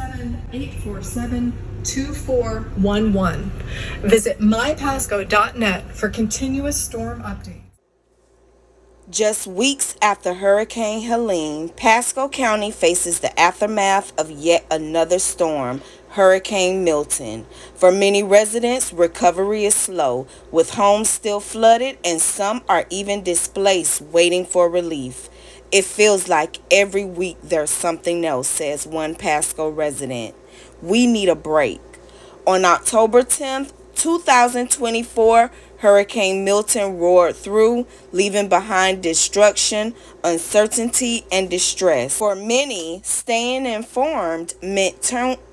847-847-2411. Visit mypasco.net for continuous storm updates. Just weeks after Hurricane Helene, Pasco County faces the aftermath of yet another storm, Hurricane Milton. For many residents, recovery is slow, with homes still flooded and some are even displaced, waiting for relief. It feels like every week there's something else, says one Pasco resident. We need a break. On October 10th, 2024, Hurricane Milton roared through, leaving behind destruction, uncertainty, and distress. For many, staying informed meant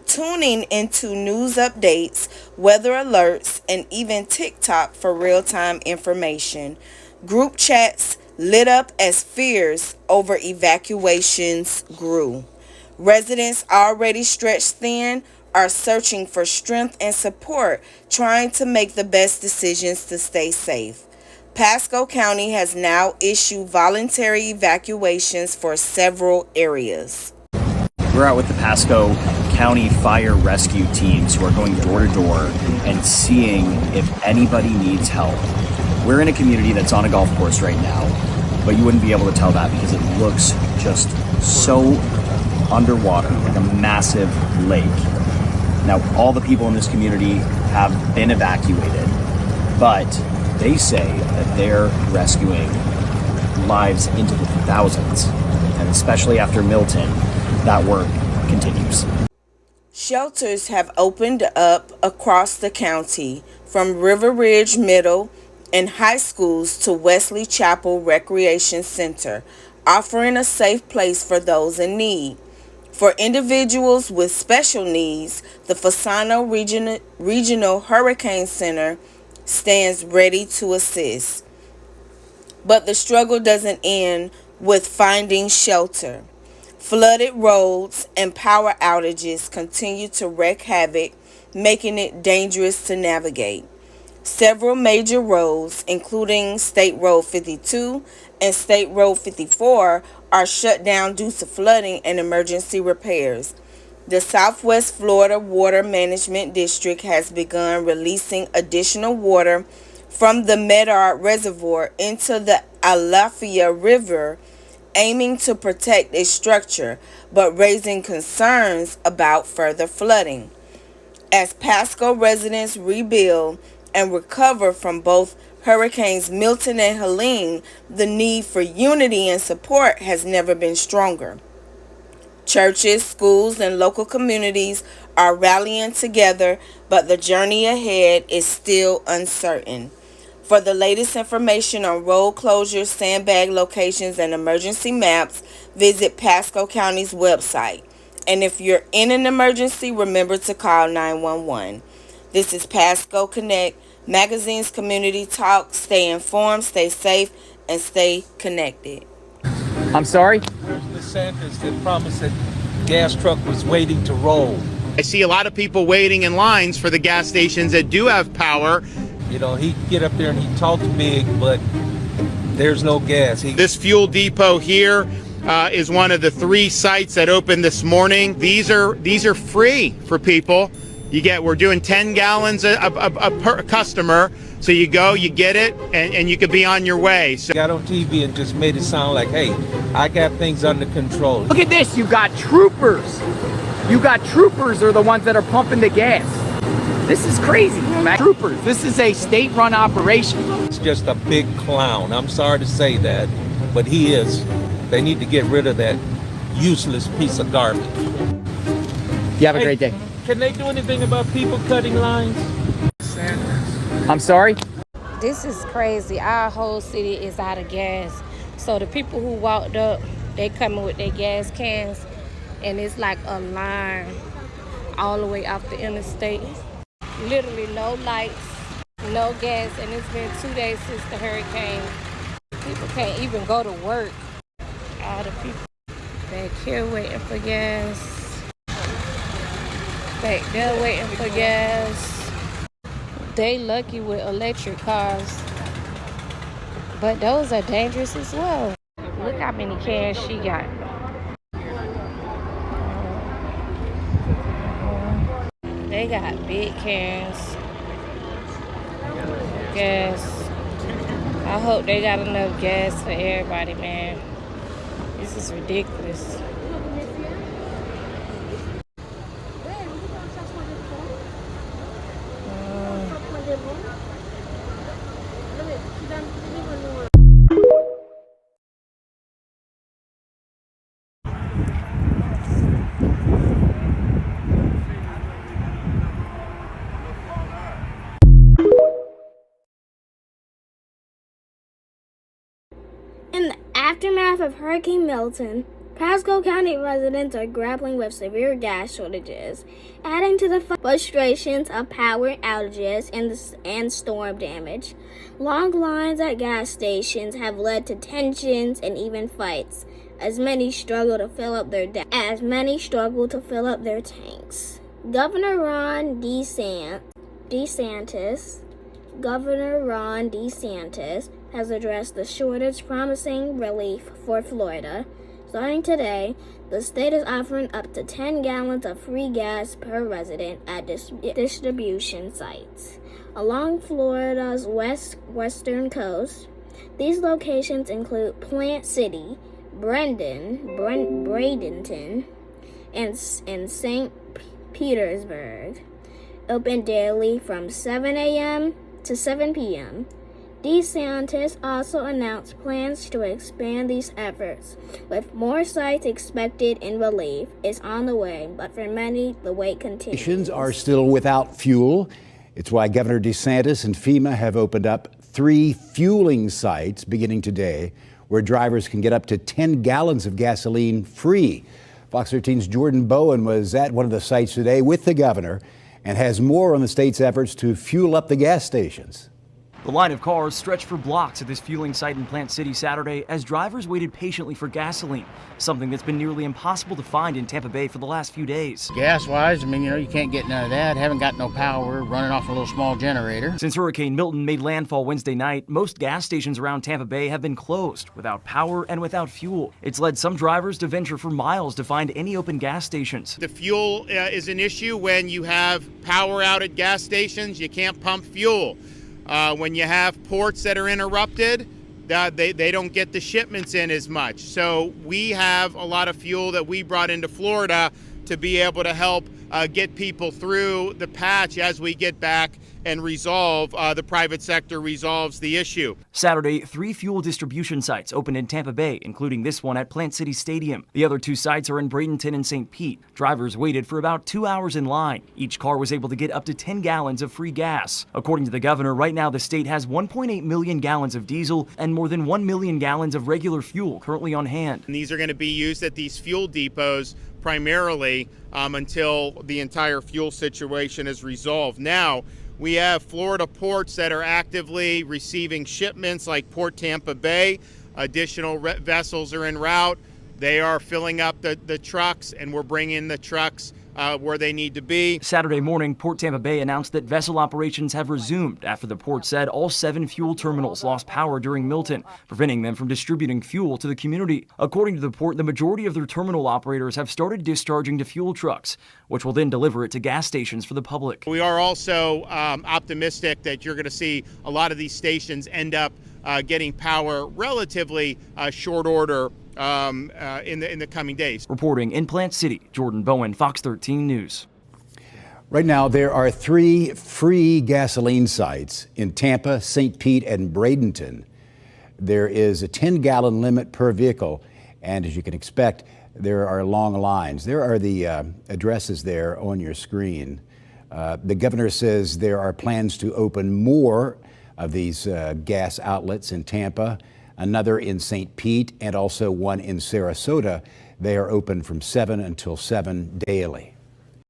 tuning into news updates, weather alerts, and even TikTok for real-time information. Group chats lit up as fears over evacuations grew. Residents already stretched thin are searching for strength and support, trying to make the best decisions to stay safe. Pasco County has now issued voluntary evacuations for several areas. We're out with the Pasco County fire rescue teams who are going door to door and seeing if anybody needs help. We're in a community that's on a golf course right now, but you wouldn't be able to tell that because it looks just so underwater, like a massive lake. Now, all the people in this community have been evacuated, but they say that they're rescuing lives into the thousands, and especially after Milton, that work continues. Shelters have opened up across the county, from River Ridge Middle and high schools to Wesley Chapel Recreation Center, offering a safe place for those in need. For individuals with special needs, the Fasano Regional Hurricane Center stands ready to assist. But the struggle doesn't end with finding shelter. Flooded roads and power outages continue to wreak havoc, making it dangerous to navigate. Several major roads, including State Road 52 and State Road 54, are shut down due to flooding and emergency repairs. The Southwest Florida Water Management District has begun releasing additional water from the Medard Reservoir into the Alafia River, aiming to protect its structure, but raising concerns about further flooding. As Pasco residents rebuild and recover from both Hurricanes Milton and Helene, the need for unity and support has never been stronger. Churches, schools, and local communities are rallying together, but the journey ahead is still uncertain. For the latest information on road closures, sandbag locations, and emergency maps, visit Pasco County's website. And if you're in an emergency, remember to call 911. This is Pasco Connect, Magazine's Community Talk. Stay informed, stay safe, and stay connected. I'm sorry? Where's DeSantis that promised that gas truck was waiting to roll? I see a lot of people waiting in lines for the gas stations that do have power. You know, he'd get up there and he'd talk big, but there's no gas. This fuel depot here is one of the 3 sites that opened this morning. These are free for people. We're doing 10 gallons a per customer. So you go, you get it, and you could be on your way. So got on TV and just made it sound like, hey, I got things under control. Look at this, you got troopers. You got troopers are the ones that are pumping the gas. This is crazy, man. Troopers, this is a state-run operation. It's just a big clown. I'm sorry to say that, but he is. They need to get rid of that useless piece of garbage. You have a great day. Can they do anything about people cutting lines? I'm sorry? This is crazy. Our whole city is out of gas. So the people who walked up, they coming with their gas cans, and it's like a line all the way off the interstate. Literally no lights, no gas, and it's been 2 days since the hurricane. People can't even go to work. All the people back here waiting for gas. Back there waiting for gas. They lucky with electric cars, but those are dangerous as well. Look how many cans she got. they got big cans. Gas. I hope they got enough gas for everybody, man. This is ridiculous. In the aftermath of Hurricane Milton, Pasco County residents are grappling with severe gas shortages, adding to the frustrations of power outages and storm damage. Long lines at gas stations have led to tensions and even fights, as many struggle to fill up their tanks. Governor Ron DeSantis has addressed the shortage, promising relief for Florida. Starting today, the state is offering up to 10 gallons of free gas per resident at distribution sites along Florida's western coast. These locations include Plant City, Bradenton, and St. Petersburg, open daily from 7 a.m. to 7 p.m. DeSantis also announced plans to expand these efforts, with more sites expected, and relief is on the way, but for many, the wait continues. Stations are still without fuel. It's why Governor DeSantis and FEMA have opened up 3 fueling sites beginning today, where drivers can get up to 10 gallons of gasoline free. Fox 13's Jordan Bowen was at one of the sites today with the governor and has more on the state's efforts to fuel up the gas stations. The line of cars stretched for blocks at this fueling site in Plant City Saturday as drivers waited patiently for gasoline, something that's been nearly impossible to find in Tampa Bay for the last few days. Gas-wise, you can't get none of that. Haven't got no power, running off a little small generator. Since Hurricane Milton made landfall Wednesday night, most gas stations around Tampa Bay have been closed, without power and without fuel. It's led some drivers to venture for miles to find any open gas stations. The fuel is an issue when you have power out at gas stations. You can't pump fuel. When you have ports that are interrupted, they don't get the shipments in as much. So we have a lot of fuel that we brought into Florida to be able to help get people through the patch as we get back and resolve, the private sector resolves the issue. Saturday, 3 fuel distribution sites opened in Tampa Bay, including this one at Plant City Stadium. The other 2 sites are in Bradenton and St. Pete. Drivers waited for about 2 hours in line. Each car was able to get up to 10 gallons of free gas. According to the governor, right now the state has 1.8 million gallons of diesel and more than 1 million gallons of regular fuel currently on hand. And these are going to be used at these fuel depots primarily until the entire fuel situation is resolved. Now, we have Florida ports that are actively receiving shipments, like Port Tampa Bay. Additional vessels are en route. They are filling up the trucks, and we're bringing the trucks where they need to be. Saturday morning, Port Tampa Bay announced that vessel operations have resumed after the port said all 7 fuel terminals lost power during Milton, preventing them from distributing fuel to the community. According to the port, the majority of their terminal operators have started discharging to fuel trucks, which will then deliver it to gas stations for the public. We are also optimistic that you're going to see a lot of these stations end up getting power relatively short order in the coming days. Reporting in Plant City, Jordan Bowen, Fox 13 News. Right now, there are 3 free gasoline sites in Tampa, St. Pete, and Bradenton. There is a 10-gallon limit per vehicle, and as you can expect, there are long lines. There are the addresses there on your screen. The governor says there are plans to open more of these gas outlets in Tampa, another in St. Pete, and also one in Sarasota. They are open from 7 until 7 daily.